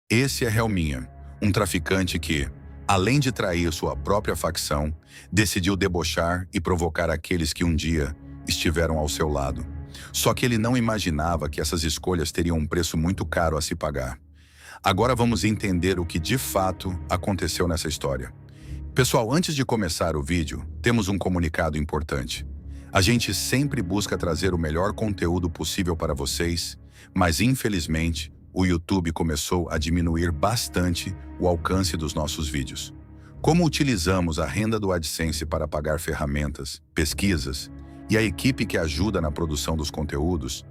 Esse é Helminha, um traficante que, além de trair sua própria facção, decidiu debochar e provocar aqueles que um dia estiveram ao seu lado. Só que ele não imaginava que essas escolhas teriam um preço muito caro a se pagar. Agora vamos entender o que de fato aconteceu nessa história. Pessoal, antes de começar o vídeo, temos um comunicado importante. A gente sempre busca trazer o melhor conteúdo possível para vocês, mas infelizmente o YouTube começou a diminuir bastante o alcance dos nossos vídeos. Como utilizamos a renda do AdSense para pagar ferramentas, pesquisas e a equipe que ajuda na produção dos conteúdos,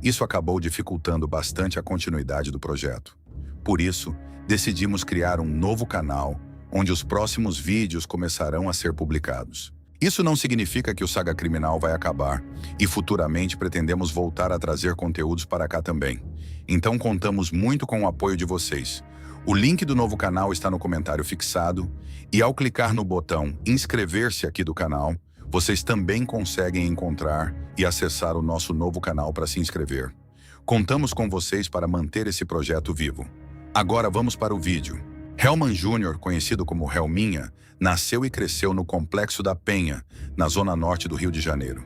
isso acabou dificultando bastante a continuidade do projeto. Por isso, decidimos criar um novo canal onde os próximos vídeos começarão a ser publicados. Isso não significa que o Saga Criminal vai acabar e futuramente pretendemos voltar a trazer conteúdos para cá também. Então contamos muito com o apoio de vocês. O link do novo canal está no comentário fixado e ao clicar no botão inscrever-se aqui do canal, vocês também conseguem encontrar e acessar o nosso novo canal para se inscrever. Contamos com vocês para manter esse projeto vivo. Agora vamos para o vídeo. Helman Jr., conhecido como Helminha, nasceu e cresceu no Complexo da Penha, na zona norte do Rio de Janeiro.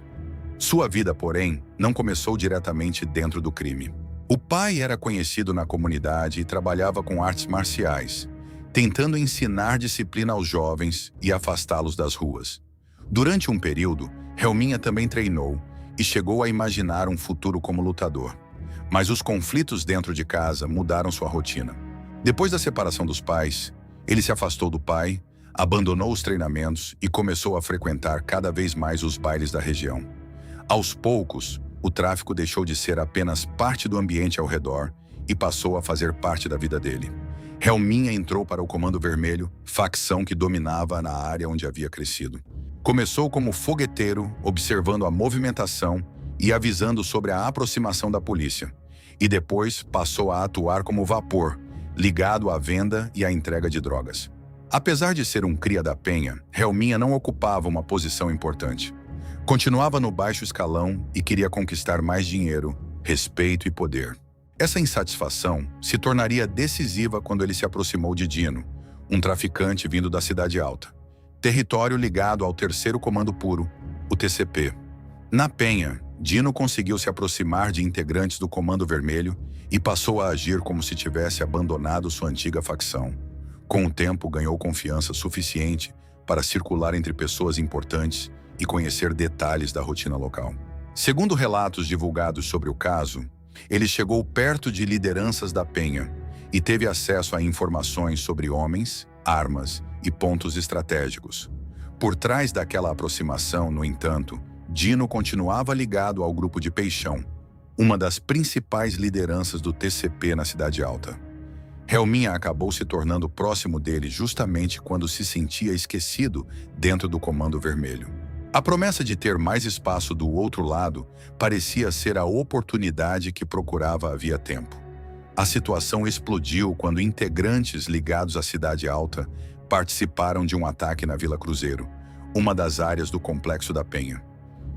Sua vida, porém, não começou diretamente dentro do crime. O pai era conhecido na comunidade e trabalhava com artes marciais, tentando ensinar disciplina aos jovens e afastá-los das ruas. Durante um período, Helminha também treinou e chegou a imaginar um futuro como lutador. Mas os conflitos dentro de casa mudaram sua rotina. Depois da separação dos pais, ele se afastou do pai, abandonou os treinamentos e começou a frequentar cada vez mais os bailes da região. Aos poucos, o tráfico deixou de ser apenas parte do ambiente ao redor e passou a fazer parte da vida dele. Helminha entrou para o Comando Vermelho, facção que dominava na área onde havia crescido. Começou como fogueteiro, observando a movimentação e avisando sobre a aproximação da polícia. E depois passou a atuar como vapor, ligado à venda e à entrega de drogas. Apesar de ser um cria da Penha, Helminha não ocupava uma posição importante. Continuava no baixo escalão e queria conquistar mais dinheiro, respeito e poder. Essa insatisfação se tornaria decisiva quando ele se aproximou de Dino, um traficante vindo da Cidade Alta, território ligado ao Terceiro Comando Puro, o TCP. Na Penha, Dino conseguiu se aproximar de integrantes do Comando Vermelho e passou a agir como se tivesse abandonado sua antiga facção. Com o tempo, ganhou confiança suficiente para circular entre pessoas importantes e conhecer detalhes da rotina local. Segundo relatos divulgados sobre o caso, ele chegou perto de lideranças da Penha e teve acesso a informações sobre homens, armas e pontos estratégicos. Por trás daquela aproximação, no entanto, Dino continuava ligado ao grupo de Peixão, uma das principais lideranças do TCP na Cidade Alta. Helminha acabou se tornando próximo dele justamente quando se sentia esquecido dentro do Comando Vermelho. A promessa de ter mais espaço do outro lado parecia ser a oportunidade que procurava havia tempo. A situação explodiu quando integrantes ligados à Cidade Alta participaram de um ataque na Vila Cruzeiro, uma das áreas do Complexo da Penha.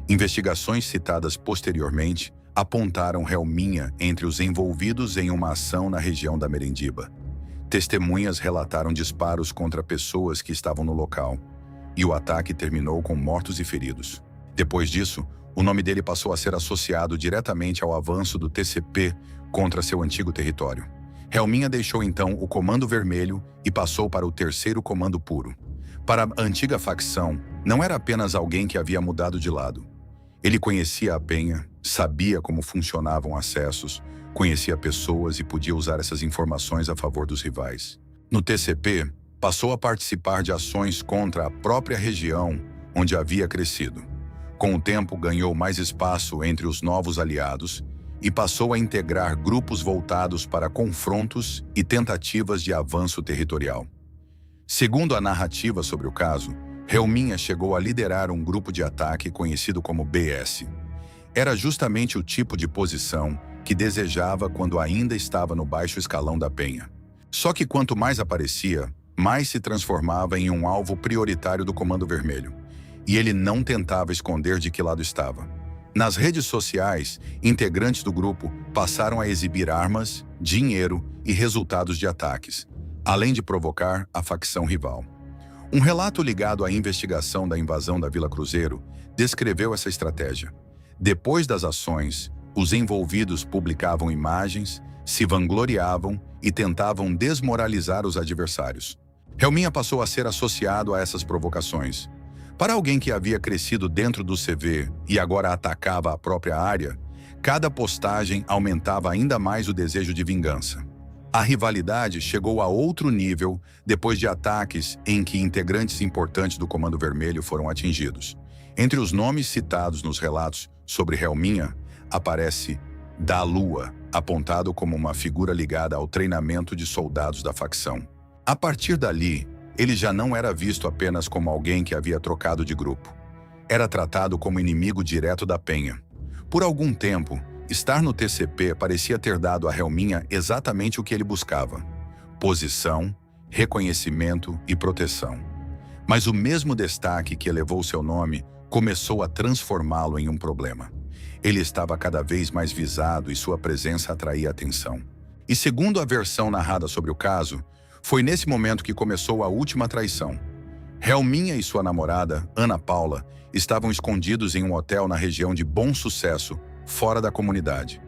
Investigações citadas posteriormente apontaram Helminha entre os envolvidos em uma ação na região da Merendiba. Testemunhas relataram disparos contra pessoas que estavam no local, e o ataque terminou com mortos e feridos. Depois disso, o nome dele passou a ser associado diretamente ao avanço do TCP contra seu antigo território. Helminha deixou então o Comando Vermelho e passou para o Terceiro Comando Puro. Para a antiga facção, não era apenas alguém que havia mudado de lado. Ele conhecia a Penha, sabia como funcionavam acessos, conhecia pessoas e podia usar essas informações a favor dos rivais. No TCP, passou a participar de ações contra a própria região onde havia crescido. Com o tempo, ganhou mais espaço entre os novos aliados e passou a integrar grupos voltados para confrontos e tentativas de avanço territorial. Segundo a narrativa sobre o caso, Helminha chegou a liderar um grupo de ataque conhecido como BS. Era justamente o tipo de posição que desejava quando ainda estava no baixo escalão da Penha. Só que quanto mais aparecia, mais se transformava em um alvo prioritário do Comando Vermelho. E ele não tentava esconder de que lado estava. Nas redes sociais, integrantes do grupo passaram a exibir armas, dinheiro e resultados de ataques, além de provocar a facção rival. Um relato ligado à investigação da invasão da Vila Cruzeiro descreveu essa estratégia. Depois das ações, os envolvidos publicavam imagens, se vangloriavam e tentavam desmoralizar os adversários. Helminha passou a ser associado a essas provocações. Para alguém que havia crescido dentro do CV e agora atacava a própria área, cada postagem aumentava ainda mais o desejo de vingança. A rivalidade chegou a outro nível depois de ataques em que integrantes importantes do Comando Vermelho foram atingidos. Entre os nomes citados nos relatos sobre Helminha, aparece Da Lua, apontado como uma figura ligada ao treinamento de soldados da facção. A partir dali, ele já não era visto apenas como alguém que havia trocado de grupo. Era tratado como inimigo direto da Penha. Por algum tempo, estar no TCP parecia ter dado a Helminha exatamente o que ele buscava: posição, reconhecimento e proteção. Mas o mesmo destaque que elevou seu nome começou a transformá-lo em um problema. Ele estava cada vez mais visado e sua presença atraía atenção. E segundo a versão narrada sobre o caso, foi nesse momento que começou a última traição. Helminha e sua namorada, Ana Paula, estavam escondidos em um hotel na região de Bom Sucesso, fora da comunidade.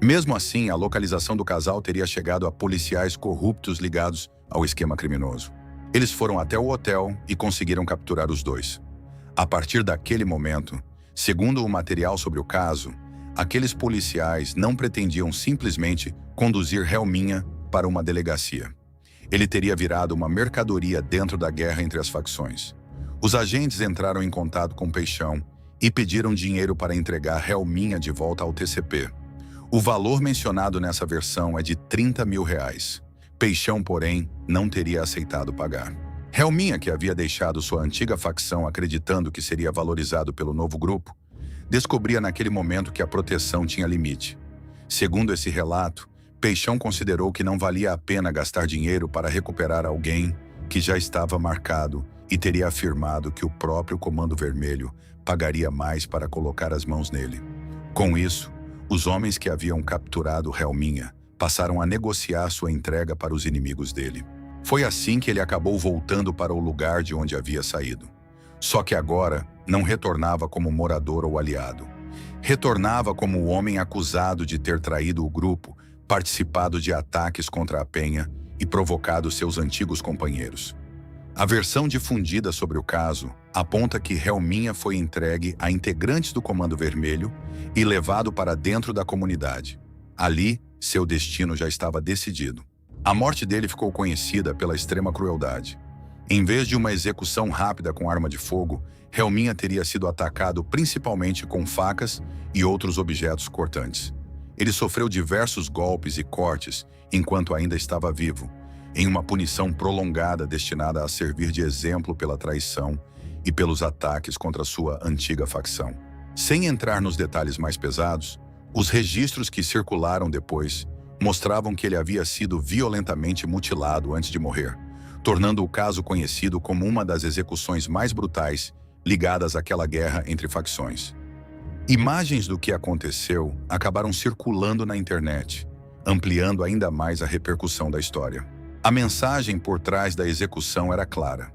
Mesmo assim, a localização do casal teria chegado a policiais corruptos ligados ao esquema criminoso. Eles foram até o hotel e conseguiram capturar os dois. A partir daquele momento, segundo o material sobre o caso, aqueles policiais não pretendiam simplesmente conduzir Helminha para uma delegacia. Ele teria virado uma mercadoria dentro da guerra entre as facções. Os agentes entraram em contato com Peixão e pediram dinheiro para entregar Helminha de volta ao TCP. O valor mencionado nessa versão é de R$30 mil. Peixão, porém, não teria aceitado pagar. Helminha, que havia deixado sua antiga facção acreditando que seria valorizado pelo novo grupo, descobria naquele momento que a proteção tinha limite. Segundo esse relato, Peixão considerou que não valia a pena gastar dinheiro para recuperar alguém que já estava marcado e teria afirmado que o próprio Comando Vermelho pagaria mais para colocar as mãos nele. Com isso, os homens que haviam capturado Helminha passaram a negociar sua entrega para os inimigos dele. Foi assim que ele acabou voltando para o lugar de onde havia saído. Só que agora não retornava como morador ou aliado. Retornava como o homem acusado de ter traído o grupo, participado de ataques contra a Penha e provocado seus antigos companheiros. A versão difundida sobre o caso aponta que Helminha foi entregue a integrantes do Comando Vermelho e levado para dentro da comunidade. Ali, seu destino já estava decidido. A morte dele ficou conhecida pela extrema crueldade. Em vez de uma execução rápida com arma de fogo, Helminha teria sido atacado principalmente com facas e outros objetos cortantes. Ele sofreu diversos golpes e cortes enquanto ainda estava vivo, em uma punição prolongada destinada a servir de exemplo pela traição e pelos ataques contra sua antiga facção. Sem entrar nos detalhes mais pesados, os registros que circularam depois mostravam que ele havia sido violentamente mutilado antes de morrer, tornando o caso conhecido como uma das execuções mais brutais ligadas àquela guerra entre facções. Imagens do que aconteceu acabaram circulando na internet, ampliando ainda mais a repercussão da história. A mensagem por trás da execução era clara: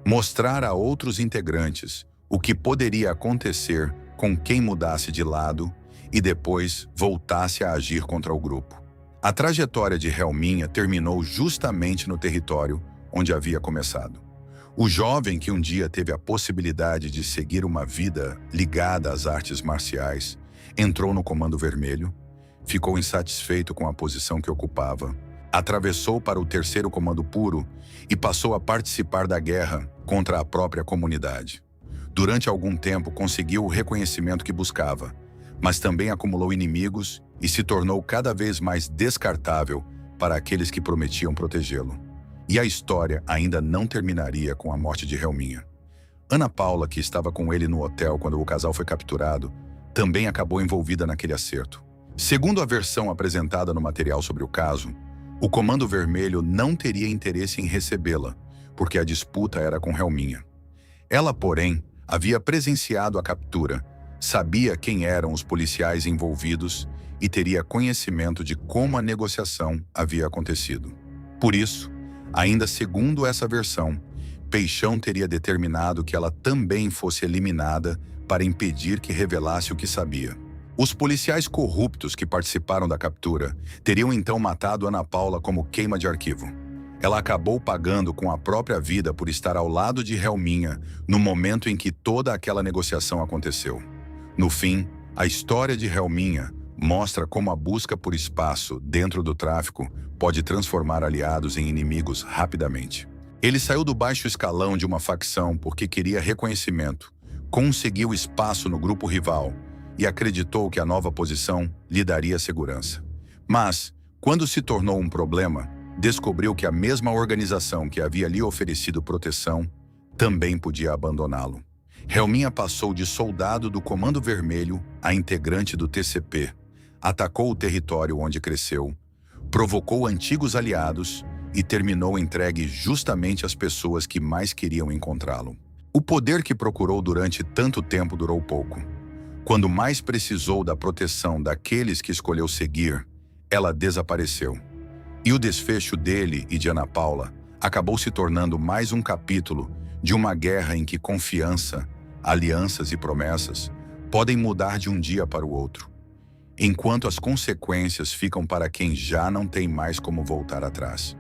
mostrar a outros integrantes o que poderia acontecer com quem mudasse de lado e depois voltasse a agir contra o grupo. A trajetória de Helminha terminou justamente no território onde havia começado. O jovem que um dia teve a possibilidade de seguir uma vida ligada às artes marciais entrou no Comando Vermelho, ficou insatisfeito com a posição que ocupava, atravessou para o 3º Comando Puro e passou a participar da guerra contra a própria comunidade. Durante algum tempo conseguiu o reconhecimento que buscava, mas também acumulou inimigos e se tornou cada vez mais descartável para aqueles que prometiam protegê-lo. E a história ainda não terminaria com a morte de Helminha. Ana Paula, que estava com ele no hotel quando o casal foi capturado, também acabou envolvida naquele acerto. Segundo a versão apresentada no material sobre o caso, o Comando Vermelho não teria interesse em recebê-la, porque a disputa era com Helminha. Ela, porém, havia presenciado a captura, sabia quem eram os policiais envolvidos e teria conhecimento de como a negociação havia acontecido. Por isso, ainda segundo essa versão, Peixão teria determinado que ela também fosse eliminada para impedir que revelasse o que sabia. Os policiais corruptos que participaram da captura teriam então matado Ana Paula como queima de arquivo. Ela acabou pagando com a própria vida por estar ao lado de Helminha no momento em que toda aquela negociação aconteceu. No fim, a história de Helminha mostra como a busca por espaço dentro do tráfico pode transformar aliados em inimigos rapidamente. Ele saiu do baixo escalão de uma facção porque queria reconhecimento, conseguiu espaço no grupo rival e acreditou que a nova posição lhe daria segurança. Mas, quando se tornou um problema, descobriu que a mesma organização que havia lhe oferecido proteção também podia abandoná-lo. Helminha passou de soldado do Comando Vermelho a integrante do TCP, atacou o território onde cresceu, provocou antigos aliados e terminou entregue justamente às pessoas que mais queriam encontrá-lo. O poder que procurou durante tanto tempo durou pouco. Quando mais precisou da proteção daqueles que escolheu seguir, ela desapareceu. E o desfecho dele e de Ana Paula acabou se tornando mais um capítulo de uma guerra em que confiança, alianças e promessas podem mudar de um dia para o outro, enquanto as consequências ficam para quem já não tem mais como voltar atrás.